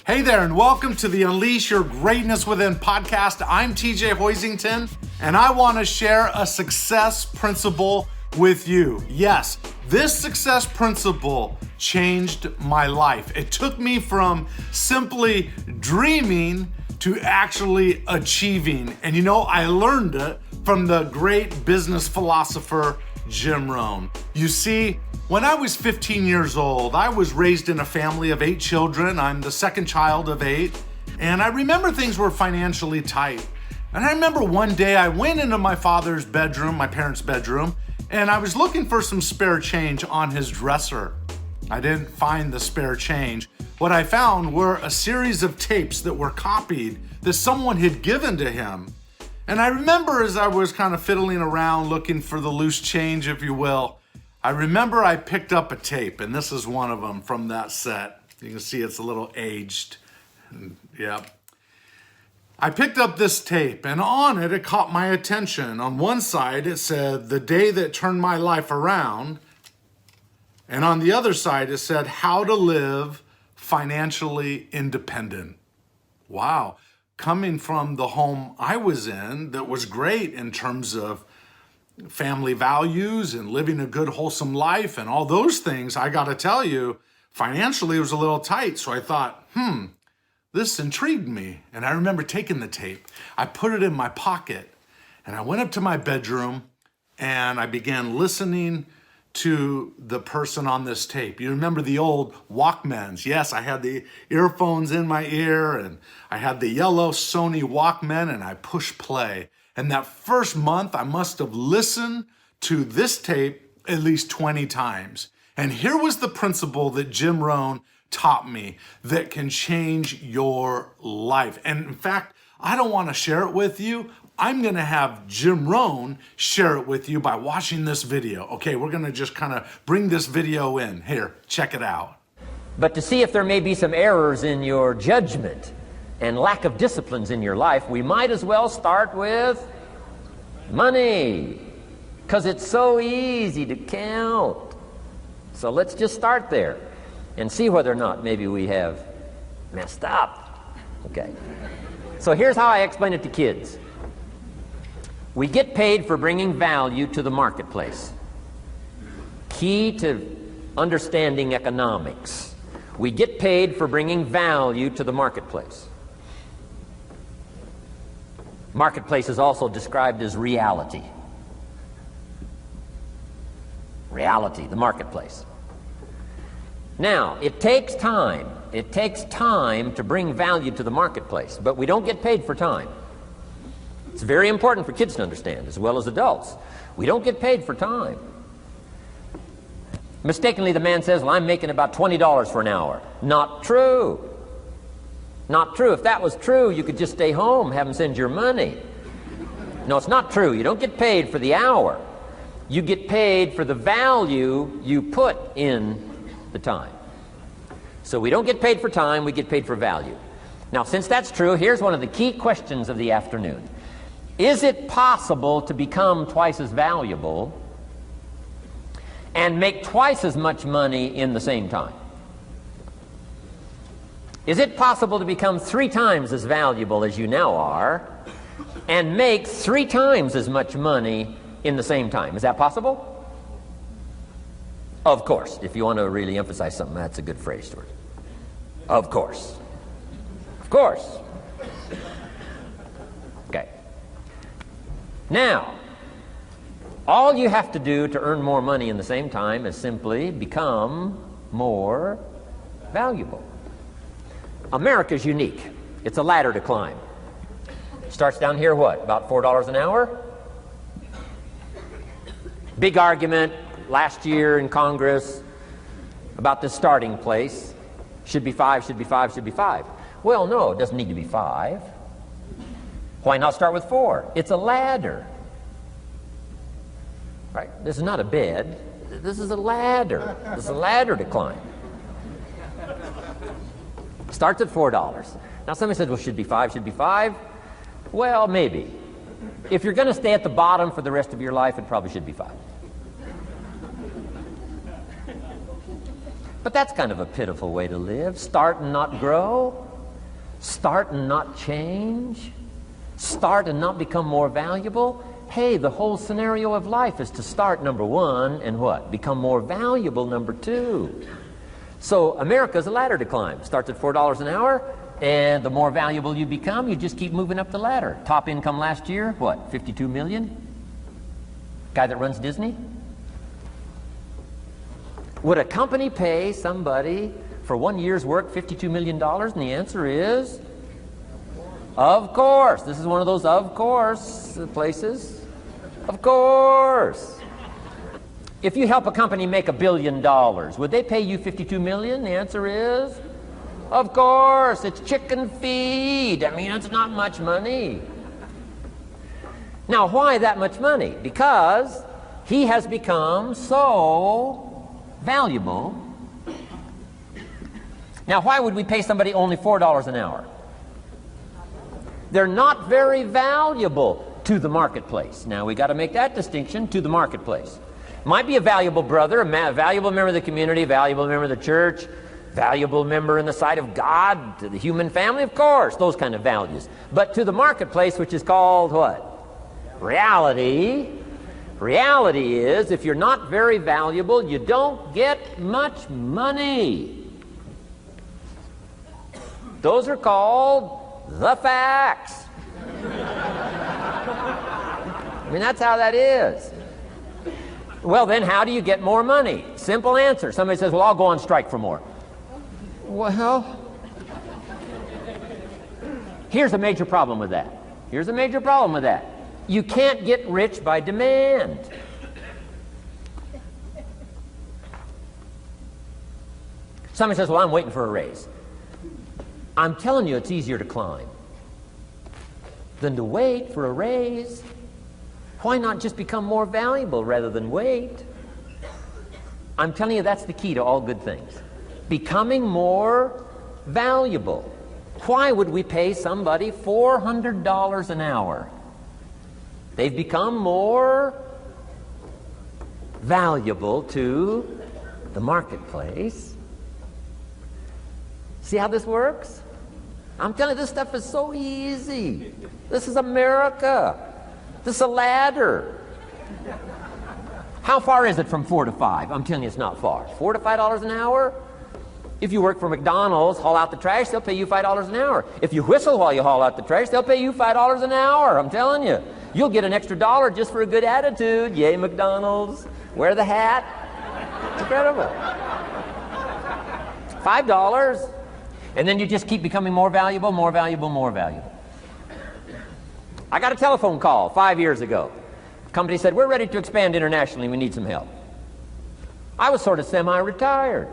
Hey there, and welcome to the Unleash Your Greatness Within podcast. I'm TJ Hoisington, and I want to share a success principle with you. Yes, this success principle changed my life. It took me from simply dreaming to actually achieving. And I learned it from the great business philosopher, Jim Rohn. You see, when I was 15 years old, I was raised in a family of 8 children. I'm the second child of 8. And I remember things were financially tight. And I remember one day I went into my father's bedroom, my parents' bedroom, and I was looking for some spare change on his dresser. I didn't find the spare change. What I found were a series of tapes that were copied that someone had given to him. And I remember as I was kind of fiddling around looking for the loose change, if you will, I remember I picked up a tape, and this is one of them from that set. You can see it's a little aged. Yep. I picked up this tape, and on it caught my attention. On one side, it said, "The day that turned my life around." And on the other side, it said, "How to live financially independent." Wow. Coming from the home I was in that was great in terms of family values and living a good, wholesome life and all those things, I got to tell you, financially it was a little tight. So I thought, this intrigued me. And I remember taking the tape. I put it in my pocket and I went up to my bedroom and I began listening to the person on this tape. You remember the old Walkmans? Yes, I had the earphones in my ear and I had the yellow Sony Walkman and I pushed play. And that first month, I must have listened to this tape at least 20 times. And here was the principle that Jim Rohn taught me that can change your life. And in fact, I don't want to share it with you. I'm going to have Jim Rohn share it with you by watching this video. Okay, we're going to just kind of bring this video in. Here, check it out. But to see if there may be some errors in your judgment and lack of disciplines in your life, we might as well start with money, because it's so easy to count. So let's just start there and see whether or not maybe we have messed up. Okay. So here's how I explain it to kids. We get paid for bringing value to the marketplace. Key to understanding economics. We get paid for bringing value to the marketplace. Marketplace is also described as reality. Reality, the marketplace. Now, it takes time. It takes time to bring value to the marketplace, but we don't get paid for time. It's very important for kids to understand, as well as adults. We don't get paid for time. Mistakenly, the man says, "Well, I'm making about $20 for an hour." Not true. Not true. If that was true, you could just stay home, have them send your money. No, it's not true. You don't get paid for the hour. You get paid for the value you put in the time. So we don't get paid for time, we get paid for value. Now, since that's true, here's one of the key questions of the afternoon. Is it possible to become twice as valuable and make twice as much money in the same time? Is it possible to become 3 times as valuable as you now are and make 3 times as much money in the same time? Is that possible? Of course. If you want to really emphasize something, that's a good phrase, Stuart. Of course. Of course. Okay. Now, all you have to do to earn more money in the same time is simply become more valuable. America's unique. It's a ladder to climb. Starts down here, what, about $4 an hour? Big argument last year in Congress about the starting place. Should be 5, should be 5, should be 5. Well, no, it doesn't need to be 5. Why not start with 4? It's a ladder. Right? This is not a bed. This is a ladder. This is a ladder to climb. Starts at $4. Now somebody says, well, should be 5, should be 5. Well, maybe. If you're going to stay at the bottom for the rest of your life, it probably should be 5. But that's kind of a pitiful way to live. Start and not grow. start and not change, start and not become more valuable. Hey, the whole scenario of life is to start, number one, and what? Become more valuable, number two. So America's a ladder to climb. Starts at $4 an hour, and the more valuable you become, you just keep moving up the ladder. Top income last year, what, 52 million? Guy that runs Disney? Would a company pay somebody for 1 year's work $52 million? And the answer is, of course. This is one of those of course places. Of course. If you help a company make $1 billion, would they pay you $52 million? The answer is, of course. It's chicken feed. I mean, it's not much money. Now, why that much money? Because he has become so valuable. Now, why would we pay somebody only $4 an hour? They're not very valuable to the marketplace. Now, we got to make that distinction, to the marketplace. Might be a valuable brother, a valuable member of the community, a valuable member of the church, valuable member in the sight of God, to the human family, of course, those kind of values. But to the marketplace, which is called what? Reality. Reality is, if you're not very valuable, you don't get much money. Those are called the facts. I mean, that's how that is. Well, then, how do you get more money? Simple answer. Somebody says, well, I'll go on strike for more. Well, here's a major problem with that. Here's a major problem with that. You can't get rich by demand. Somebody says, well, I'm waiting for a raise. I'm telling you, it's easier to climb than to wait for a raise. Why not just become more valuable rather than wait? I'm telling you, that's the key to all good things. Becoming more valuable. Why would we pay somebody $400 an hour? They've become more valuable to the marketplace. See how this works? I'm telling you, this stuff is so easy. This is America. This is a ladder. How far is it from 4 to 5? I'm telling you, it's not far. $4 to $5 an hour? If you work for McDonald's, haul out the trash, they'll pay you $5 an hour. If you whistle while you haul out the trash, they'll pay you $5 an hour. I'm telling you. You'll get an extra $1 just for a good attitude. Yay, McDonald's. Wear the hat. It's incredible. $5. And then you just keep becoming more valuable, more valuable, more valuable. I got a telephone call 5 years ago. The company said, we're ready to expand internationally. We need some help. I was sort of semi-retired.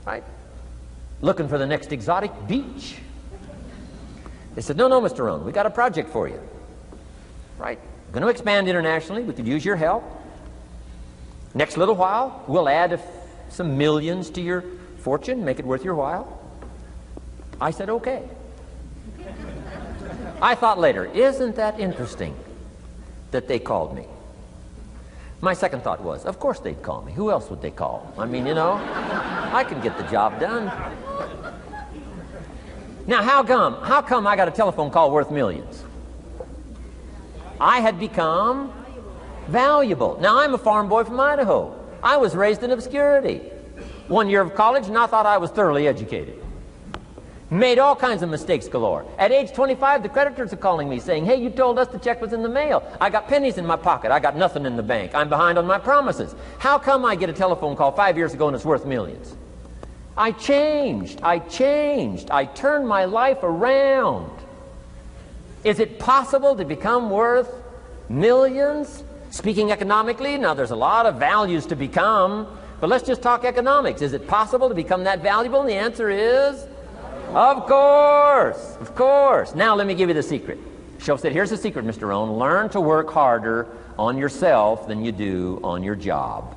Right? Looking for the next exotic beach. They said, no, Mr. Rohn, we got a project for you. Right? We're going to expand internationally. We could use your help. Next little while, we'll add some millions to your fortune, make it worth your while. I said, okay. I thought later, isn't that interesting that they called me? My second thought was, of course they'd call me. Who else would they call? I mean, you know, I can get the job done. Now, how come I got a telephone call worth millions? I had become valuable. Now, I'm a farm boy from Idaho. I was raised in obscurity. 1 year of college, and I thought I was thoroughly educated. Made all kinds of mistakes galore. At age 25, the creditors are calling me saying, hey, you told us the check was in the mail. I got pennies in my pocket. I got nothing in the bank. I'm behind on my promises. How come I get a telephone call 5 years ago and it's worth millions? I changed. I turned my life around. Is it possible to become worth millions? Speaking economically, now there's a lot of values to become, but let's just talk economics. Is it possible to become that valuable? And the answer is, of course, of course. Now let me give you the secret. Shoaff said, here's the secret, Mr. Rohn. Learn to work harder on yourself than you do on your job.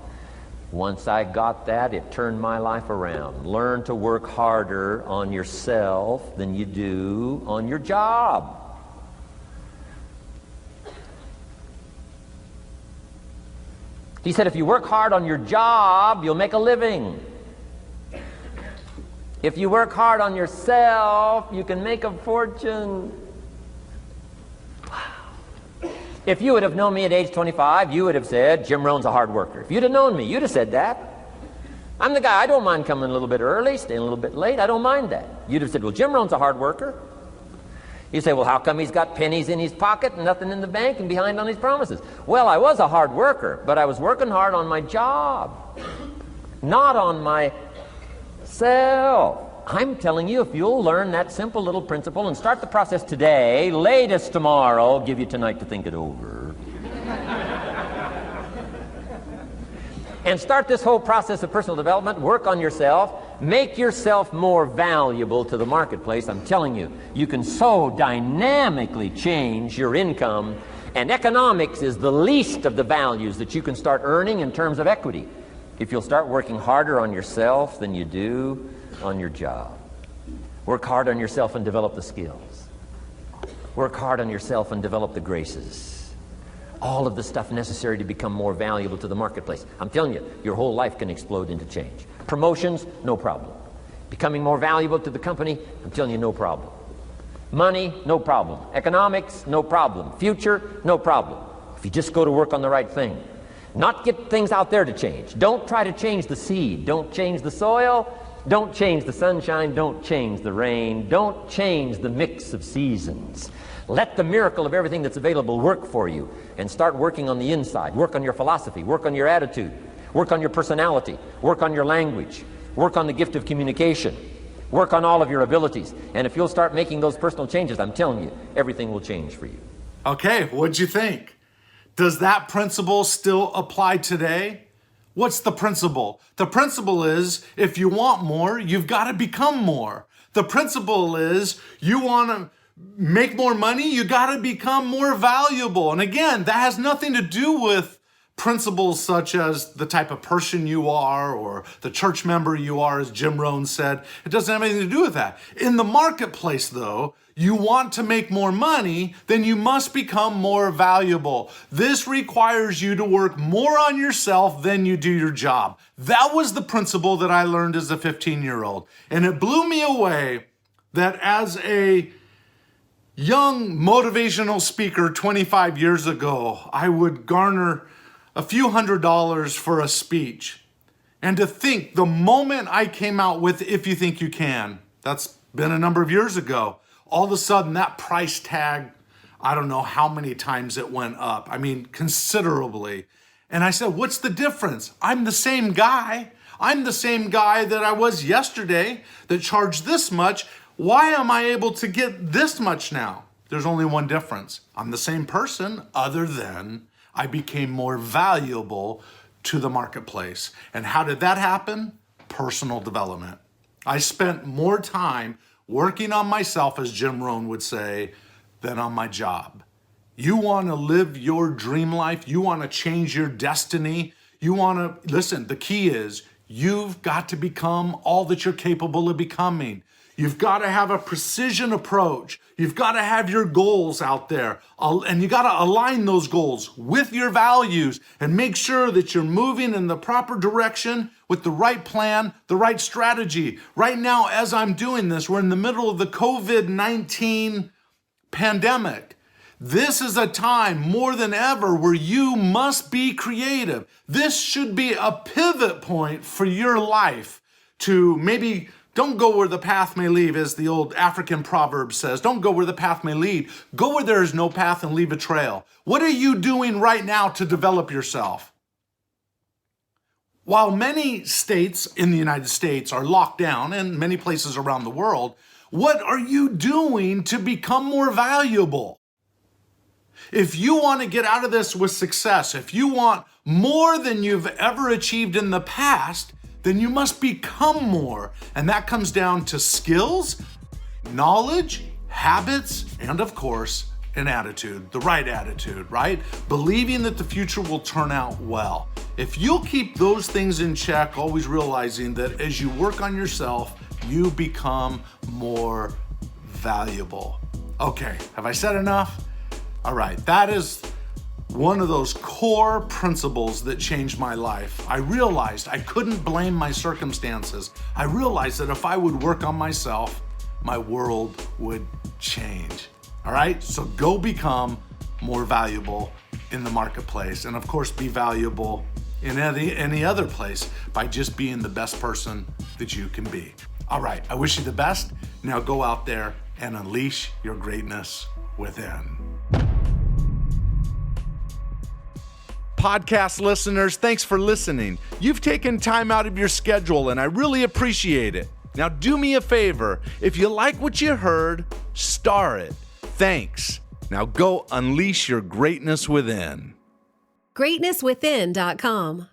Once I got that, it turned my life around. Learn to work harder on yourself than you do on your job. He said, if you work hard on your job, you'll make a living. If you work hard on yourself, you can make a fortune. Wow. If you would have known me at age 25, you would have said, Jim Rohn's a hard worker. If you'd have known me, you'd have said that. I'm the guy, I don't mind coming a little bit early, staying a little bit late, I don't mind that. You'd have said, well, Jim Rohn's a hard worker. You say, well, how come he's got pennies in his pocket and nothing in the bank and behind on his promises? Well, I was a hard worker, but I was working hard on my job, not on myself. I'm telling you, if you'll learn that simple little principle and start the process today, latest tomorrow, give you tonight to think it over. And start this whole process of personal development, work on yourself, make yourself more valuable to the marketplace. I'm telling you, you can so dynamically change your income, and economics is the least of the values that you can start earning in terms of equity if you'll start working harder on yourself than you do on your job. Work hard on yourself and develop the skills. Work hard on yourself and develop the graces. All of the stuff necessary to become more valuable to the marketplace. I'm telling you, your whole life can explode into change. Promotions, no problem. Becoming more valuable to the company, I'm telling you, no problem. Money, no problem. Economics, no problem. Future, no problem. If you just go to work on the right thing. Not get things out there to change. Don't try to change the seed. Don't change the soil. Don't change the sunshine. Don't change the rain. Don't change the mix of seasons. Let the miracle of everything that's available work for you, and start working on the inside. Work on your philosophy. Work on your attitude. Work on your personality. Work on your language. Work on the gift of communication. Work on all of your abilities. And if you'll start making those personal changes, I'm telling you, everything will change for you. Okay, what'd you think? Does that principle still apply today? What's the principle? The principle is, if you want more, you've got to become more. The principle is, you want to make more money, you got to become more valuable. And again, that has nothing to do with principles such as the type of person you are or the church member you are, as Jim Rohn said. It doesn't have anything to do with that. In the marketplace, though, you want to make more money, then you must become more valuable. This requires you to work more on yourself than you do your job. That was the principle that I learned as a 15-year-old. And it blew me away that as a young motivational speaker 25 years ago, I would garner a few $100s for a speech. And to think, the moment I came out with If You Think You Can, that's been a number of years ago, all of a sudden that price tag, I don't know how many times it went up. I mean, considerably. And I said, what's the difference? I'm the same guy. I'm the same guy that I was yesterday that charged this much. Why am I able to get this much now? There's only one difference. I'm the same person, other than I became more valuable to the marketplace. And how did that happen? Personal development. I spent more time working on myself, as Jim Rohn would say, than on my job. You want to live your dream life? You want to change your destiny? You want to, listen, the key is you've got to become all that you're capable of becoming. You've got to have a precision approach. You've got to have your goals out there. And you got to align those goals with your values and make sure that you're moving in the proper direction with the right plan, the right strategy. Right now, as I'm doing this, we're in the middle of the COVID-19 pandemic. This is a time more than ever where you must be creative. This should be a pivot point for your life to maybe don't go where the path may lead, as the old African proverb says. Don't go where the path may lead. Go where there is no path and leave a trail. What are you doing right now to develop yourself? While many states in the United States are locked down, and many places around the world, what are you doing to become more valuable? If you want to get out of this with success, if you want more than you've ever achieved in the past, then you must become more. And that comes down to skills, knowledge, habits, and of course, an attitude, the right attitude, right? Believing that the future will turn out well. If you'll keep those things in check, always realizing that as you work on yourself, you become more valuable. Okay, have I said enough? All right, that is one of those core principles that changed my life. I realized I couldn't blame my circumstances. I realized that if I would work on myself, my world would change. All right, so go become more valuable in the marketplace, and of course be valuable in any other place by just being the best person that you can be. All right, I wish you the best. Now go out there and unleash your greatness within. Podcast listeners, thanks for listening. You've taken time out of your schedule, and I really appreciate it. Now do me a favor. If you like what you heard, star it. Thanks. Now go unleash your greatness within. GreatnessWithin.com